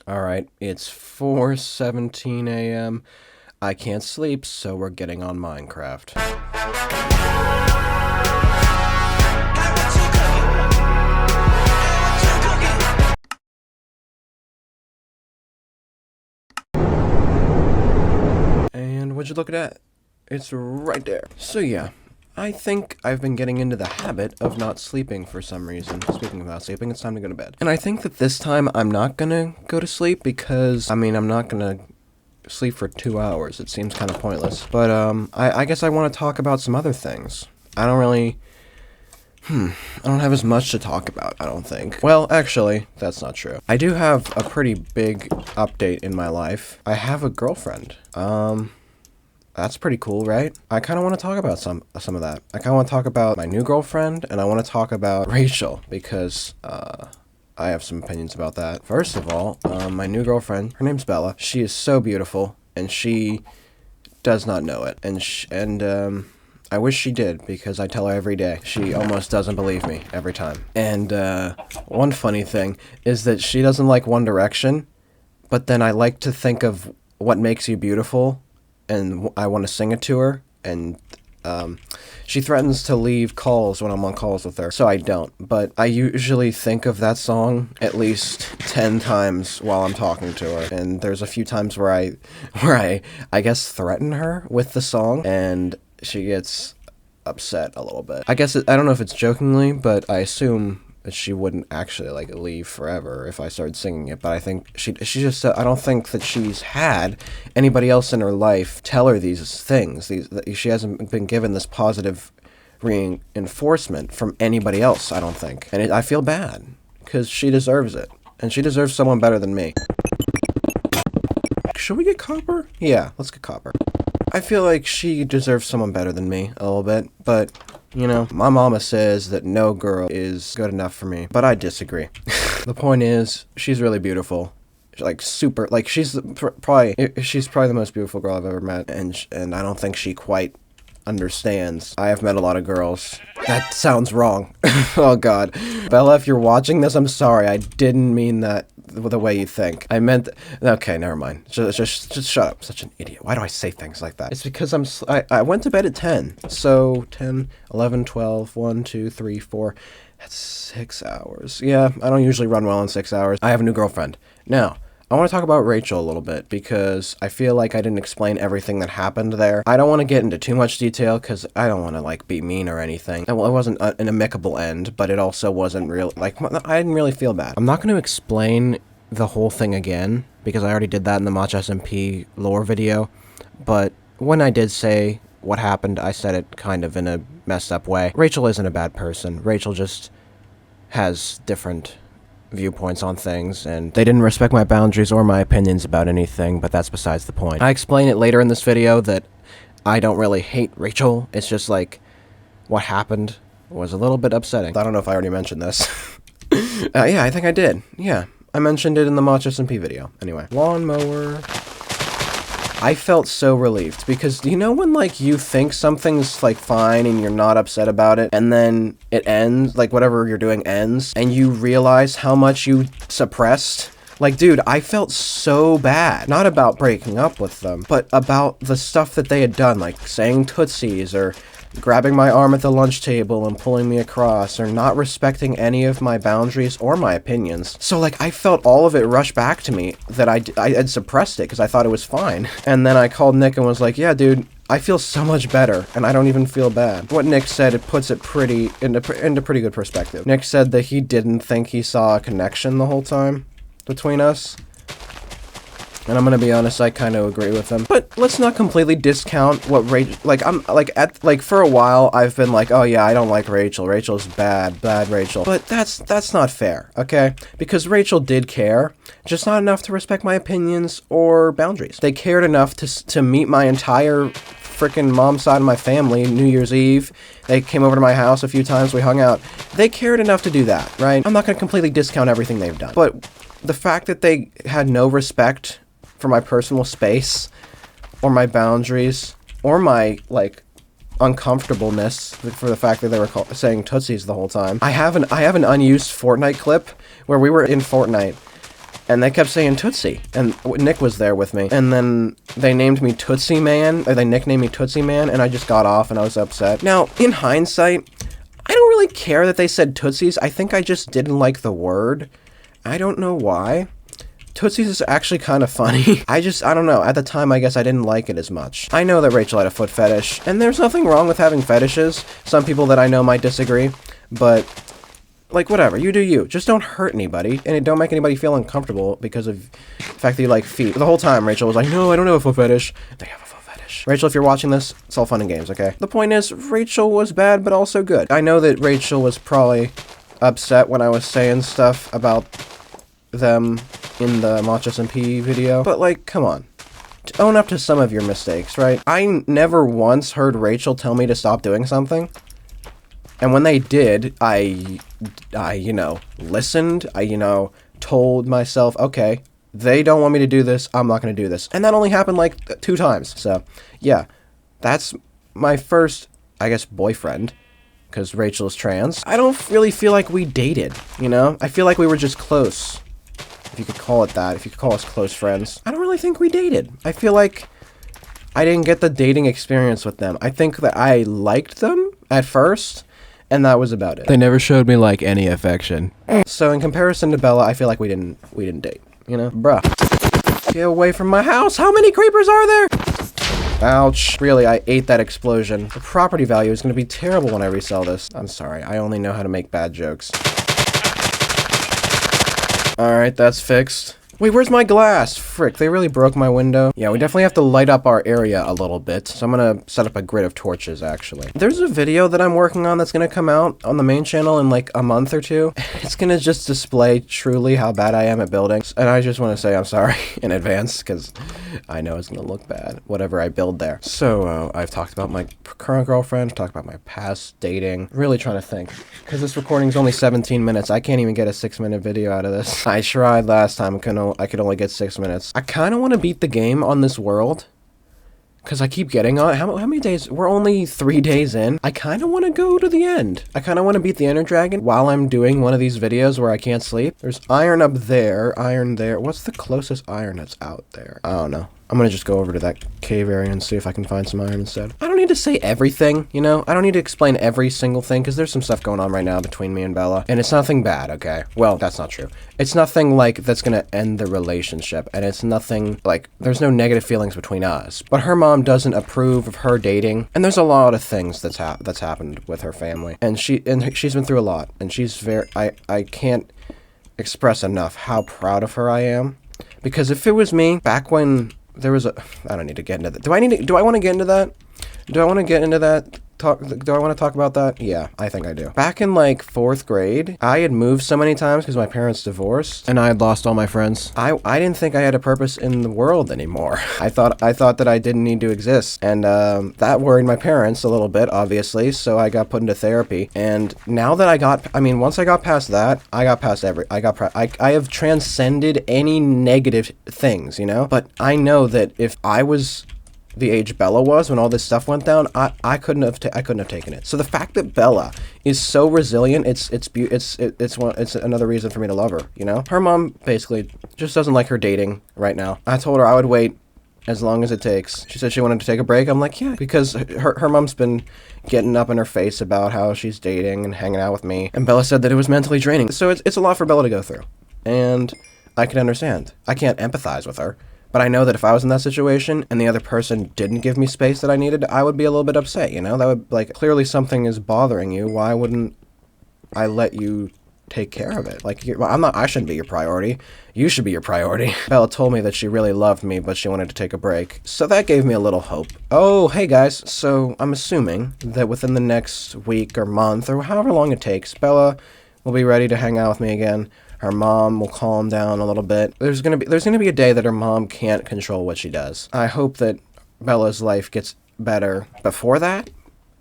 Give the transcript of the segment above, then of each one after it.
Alright, it's 4:17 a.m. I can't sleep, so we're getting on Minecraft. And would you look at that? It's right there. So yeah, I think I've been getting into the habit of not sleeping for some reason. Speaking of not sleeping, it's time to go to bed. And I think that this time I'm not gonna go to sleep because, I'm not gonna sleep for 2 hours. It seems kind of pointless. But, I guess I want to talk about some other things. I don't have as much to talk about, I don't think. Well, actually, that's not true. I do have a pretty big update in my life. I have a girlfriend. That's pretty cool, right? I kind of want to talk about some of that. I kind of want to talk about my new girlfriend, and I want to talk about Rachel, because, I have some opinions about that. First of all, my new girlfriend, her name's Bella. She is so beautiful, and she does not know it. And I wish she did, because I tell her every day. She almost doesn't believe me every time. And, one funny thing is that she doesn't like One Direction, but then I like to think of What Makes You Beautiful, and I want to sing it to her, and she threatens to leave calls when I'm on calls with her, so I don't. But I usually think of that song at least 10 times while I'm talking to her, and there's a few times where I guess threaten her with the song, and she gets upset a little bit. I don't know if it's jokingly, but I assume that she wouldn't actually leave forever if I started singing it, but I think she just I don't think that she's had anybody else in her life tell her these things. She hasn't been given this positive reinforcement from anybody else, I don't think. And I feel bad, because she deserves it. And she deserves someone better than me. Should we get copper? Yeah, let's get copper. I feel like she deserves someone better than me a little bit, but you know, my mama says that no girl is good enough for me, but I disagree. The point is, she's really beautiful. She's probably the most beautiful girl I've ever met, and I don't think she quite understands. I have met a lot of girls. That sounds wrong. Oh god. Bella, if you're watching this, I'm sorry. I didn't mean that the way you think. I meant okay, never mind. Just shut up. Such an idiot. Why do I say things like that? It's because I went to bed at 10. So 10, 11, 12, 1, 2, 3, 4. That's 6 hours. Yeah, I don't usually run well in 6 hours. I have a new girlfriend. Now, I want to talk about Rachel a little bit, because I feel like I didn't explain everything that happened there. I don't want to get into too much detail, because I don't want to, be mean or anything. Well, it wasn't an amicable end, but it also wasn't real. I didn't really feel bad. I'm not going to explain the whole thing again, because I already did that in the Mach SMP lore video, but when I did say what happened, I said it kind of in a messed up way. Rachel isn't a bad person. Rachel just has different viewpoints on things, and they didn't respect my boundaries or my opinions about anything, but that's besides the point. I explain it later in this video that I don't really hate Rachel. It's just what happened was a little bit upsetting. I don't know if I already mentioned this. Yeah, I think I did. Yeah, I mentioned it in the Mach SMP video. Anyway, lawnmower. I felt so relieved, because you know when you think something's fine and you're not upset about it, and then it ends, whatever you're doing ends, and you realize how much you suppressed? Dude, I felt so bad. Not about breaking up with them, but about the stuff that they had done, saying tootsies, or grabbing my arm at the lunch table and pulling me across, or not respecting any of my boundaries or my opinions. So, I felt all of it rush back to me, that I had suppressed it because I thought it was fine. And then I called Nick and was like, yeah, dude, I feel so much better, and I don't even feel bad. What Nick said, it puts it into pretty good perspective. Nick said that he didn't think he saw a connection the whole time between us. And I'm gonna be honest, I kind of agree with him. But let's not completely discount what Rachel, for a while, I've been oh yeah, I don't like Rachel. Rachel's bad Rachel. But that's not fair, okay? Because Rachel did care, just not enough to respect my opinions or boundaries. They cared enough to meet my entire freaking mom's side of my family New Year's Eve. They came over to my house a few times, we hung out. They cared enough to do that, right? I'm not gonna completely discount everything they've done. But the fact that they had no respect for my personal space, or my boundaries, or my, uncomfortableness for the fact that they were saying tootsies the whole time. I have an unused Fortnite clip where we were in Fortnite, and they kept saying Tootsie, and Nick was there with me, and then they named me Tootsie Man, or they nicknamed me Tootsie Man, and I just got off and I was upset. Now, in hindsight, I don't really care that they said Tootsies. I think I just didn't like the word. I don't know why. Tootsies is actually kind of funny. I don't know. At the time, I guess I didn't like it as much. I know that Rachel had a foot fetish, and there's nothing wrong with having fetishes. Some people that I know might disagree, but like, whatever, you do you. Just don't hurt anybody, and don't make anybody feel uncomfortable because of the fact that you like feet. The whole time, Rachel was like, no, I don't have a foot fetish. They have a foot fetish. Rachel, if you're watching this, it's all fun and games, okay? The point is, Rachel was bad, but also good. I know that Rachel was probably upset when I was saying stuff about them in the Machos and P video, but like, come on. Own up to some of your mistakes, right? I never once heard Rachel tell me to stop doing something. And when they did, I listened. I told myself, okay, they don't want me to do this. I'm not going to do this. And that only happened like 2 times. So, yeah, that's my first, I guess, boyfriend, because Rachel is trans. I don't really feel like we dated, I feel like we were just close, if you could call it that, if you could call us close friends. I don't really think we dated. I feel like I didn't get the dating experience with them. I think that I liked them at first, and that was about it. They never showed me like any affection. So in comparison to Bella, I feel like we didn't date, Bruh. Get away from my house! How many creepers are there? Ouch. Really, I ate that explosion. The property value is gonna be terrible when I resell this. I'm sorry, I only know how to make bad jokes. Alright, that's fixed. Wait, where's my glass? Frick, they really broke my window. Yeah, we definitely have to light up our area a little bit, so I'm gonna set up a grid of torches, actually. There's a video that I'm working on that's gonna come out on the main channel in like a month or 2. It's gonna just display truly how bad I am at buildings, and I just want to say I'm sorry in advance, because I know it's gonna look bad, whatever I build there. So, I've talked about my current girlfriend, I've talked about my past dating, really trying to think, because this recording's only 17 minutes, I can't even get a 6-minute video out of this. I tried last time, I could only get 6 minutes. I kind of want to beat the game on this world, because I keep getting on. How many days? We're only 3 days in. I kind of want to go to the end. I kind of want to beat the Ender Dragon while I'm doing one of these videos where I can't sleep. There's iron up there, iron there. What's the closest iron that's out there? I don't know. I'm gonna just go over to that cave area and see if I can find some iron instead. I don't need to say everything, I don't need to explain every single thing, because there's some stuff going on right now between me and Bella, and it's nothing bad, okay? Well, that's not true. It's nothing, like, that's gonna end the relationship, and it's nothing, like, there's no negative feelings between us. But her mom doesn't approve of her dating, and there's a lot of things that's happened with her family, and she's been through a lot, and she's I can't express enough how proud of her I am, because if it was me, back when there was I don't need to get into that. Do I want to get into that? Do I want to get into that? Do I want to talk about that? Yeah, I think I do. Back in like 4th grade, I had moved so many times because my parents divorced, and I had lost all my friends. I didn't think I had a purpose in the world anymore. I thought that I didn't need to exist, and that worried my parents a little bit, obviously. So I got put into therapy, and now that once I got past that, I have transcended any negative things, But I know that if I was the age Bella was when all this stuff went down, I couldn't have taken it. So the fact that Bella is so resilient, it's another reason for me to love her, Her mom basically just doesn't like her dating right now. I told her I would wait as long as it takes. She said she wanted to take a break. I'm like, yeah, because her mom's been getting up in her face about how she's dating and hanging out with me, and Bella said that it was mentally draining. So it's a lot for Bella to go through, and I can understand. I can't empathize with her. But I know that if I was in that situation and the other person didn't give me space that I needed, I would be a little bit upset, That would, like, clearly something is bothering you. Why wouldn't I let you take care of it? Like, I shouldn't be your priority. You should be your priority. Bella told me that she really loved me, but she wanted to take a break. So that gave me a little hope. Oh, hey guys. So I'm assuming that within the next week or month or however long it takes, Bella will be ready to hang out with me again. Her mom will calm down a little bit. There's gonna be a day that her mom can't control what she does. I hope that Bella's life gets better before that,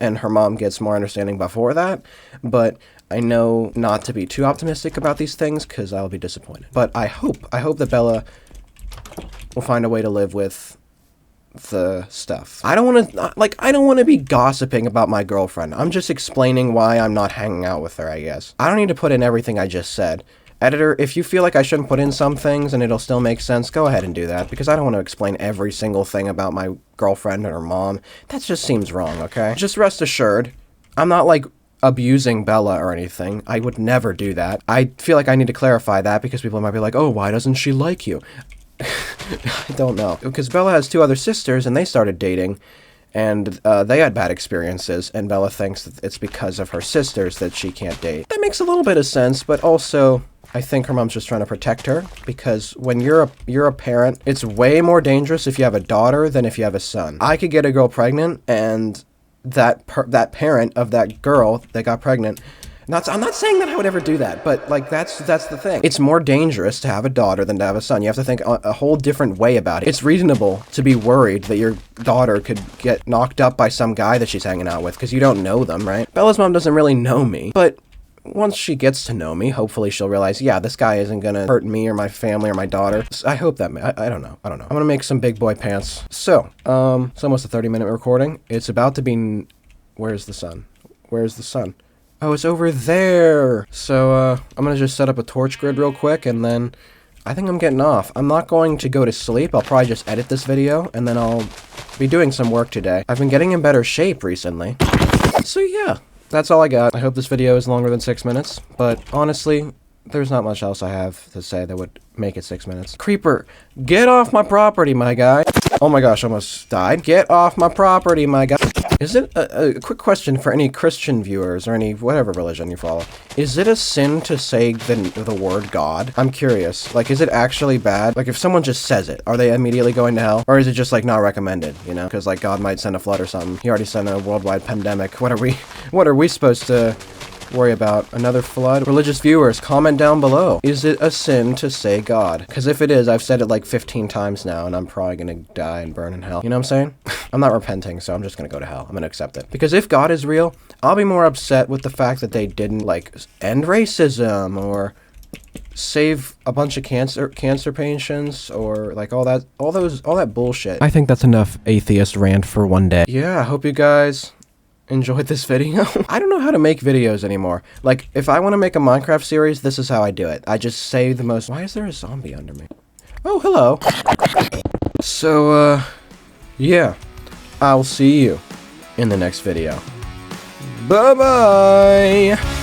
and her mom gets more understanding before that, but I know not to be too optimistic about these things, because I'll be disappointed. But I hope that Bella will find a way to live with the stuff. I don't want to be gossiping about my girlfriend. I'm just explaining why I'm not hanging out with her, I guess. I don't need to put in everything I just said. Editor, if you feel like I shouldn't put in some things and it'll still make sense, go ahead and do that, because I don't want to explain every single thing about my girlfriend and her mom. That just seems wrong, okay? Just rest assured, I'm not, like, abusing Bella or anything. I would never do that. I feel like I need to clarify that because people might be like, oh, why doesn't she like you? I don't know. Because Bella has 2 other sisters and they started dating. And they had bad experiences, and Bella thinks that it's because of her sisters that she can't date. That makes a little bit of sense, but also I think her mom's just trying to protect her, because when you're a parent, it's way more dangerous if you have a daughter than if you have a son. I could get a girl pregnant, and that parent of that girl that got pregnant, I'm not saying that I would ever do that, but like that's the thing. It's more dangerous to have a daughter than to have a son. You have to think a whole different way about it. It's reasonable to be worried that your daughter could get knocked up by some guy that she's hanging out with, because you don't know them, right? Bella's mom doesn't really know me, but once she gets to know me, hopefully she'll realize, yeah, this guy isn't gonna hurt me or my family or my daughter. I hope that, I don't know. I'm gonna make some big boy pants. So, it's almost a 30-minute recording. It's about to be, where's the sun? Where's the sun? Oh, it's over there. So, I'm gonna just set up a torch grid real quick, and then I think I'm getting off. I'm not going to go to sleep. I'll probably just edit this video, and then I'll be doing some work today. I've been getting in better shape recently. So yeah, that's all I got. I hope this video is longer than 6 minutes, but honestly, there's not much else I have to say that would make it 6 minutes. Creeper, get off my property, my guy. Oh my gosh, almost died. Get off my property, my guy. Is it a quick question for any Christian viewers or any whatever religion you follow? Is it a sin to say the word God? I'm curious. Like, is it actually bad? Like, if someone just says it, are they immediately going to hell? Or is it just like not recommended, you know? Because like God might send a flood or something. He already sent a worldwide pandemic. What are we supposed to worry about? Another flood? Religious viewers, comment down below. Is it a sin to say God? Because if it is, I've said it like 15 times now, and I'm probably gonna die and burn in hell. You know what I'm saying? I'm not repenting, so I'm just gonna go to hell. I'm gonna accept it. Because if God is real, I'll be more upset with the fact that they didn't, like, end racism, or save a bunch of cancer patients, or like all that bullshit. I think that's enough atheist rant for one day. Yeah, I hope you guys enjoyed this video. I don't know how to make videos anymore. Like, if I want to make a Minecraft series, this is how I do it. I just say the most— why is there a zombie under me? Oh, hello. So, yeah. I'll see you in the next video. Bye-bye!